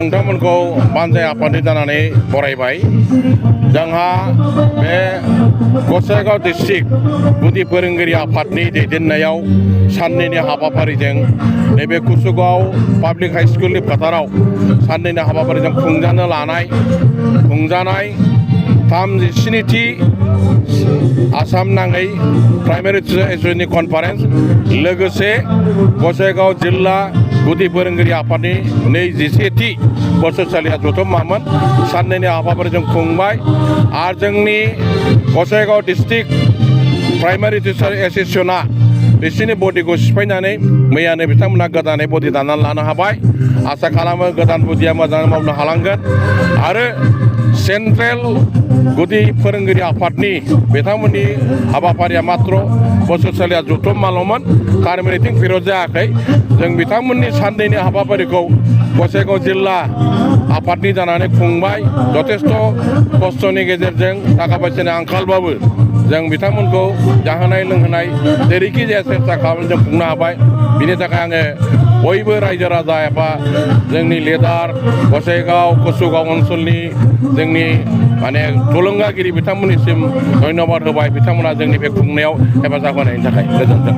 नोंथांमोनखौ बानजाय आफादनि जानानै बरायबाय। जोंहा बे गसाइगाव डिस्ट्रिक्ट गुदि फोरोंगिरि आफादनि दैदेननायाव साननैनि हाबाफारिजों नैबे कुसुगाव पाब्लिक हाई स्कुलनि फोथाराव साननैनि हाबाफारिजों खुंजानाय 37थि आसाम नाङै प्राइमारि टिचार एस'सिएशननि कनफारेन्स लोगोसे गसाइगाव जिल्ला गुदि फोरोंगिरि आफादनि 21थि बोसोरसालिया जथुम्मामोन साननैनि हाबाफारिजों खुंबाय। आरो जोंनि गसाइगाव डिस्ट्रिक्ट प्राइमारि टिचार एस'सिएशना बिसोरनि बडिखौ सिफायनानै मैयानो बिथांमोना गोदानै बडि दानानै लानो हाबाय। आसा खालामो गोदान बडिया मोजाङै मावनो हालांगोन। आरो सेन्ट्रेल गुदि फोरोंगिरि आफादनि बिथांमोननि हाबाफारिया मात्र बोसोरसालिया जथुम्माल'मोन, कार्मेटिं पिरियड जायाखै। जों बिथांमोननि साननैनि हाबाफारिखौ गसाइगाव जिल्ला आफादनि जानानै खुंबाय। जथेस्थ' खस्थ'नि गेजेरजों थाखा फैसानि आंखालबाबो जों बिथांमोनखौ जाहोनाय लोंहोनाय जेरैखि जाया सेस्था खालामनानै जों खुंनो हाबाय। बिनि थाखाय आङो बयबो रायजो राजा एबा जोंनि लिडार गसाइगाव कुसुगाव ओनसोलनि जोंनि थुलुंगागिरि बिथांमोननिसिम धन्यबाद होबाय। बिथांमोना जोंनि बे खुंनायाव हेफाजाब होनायनि थाखाय। गोजोन्थों।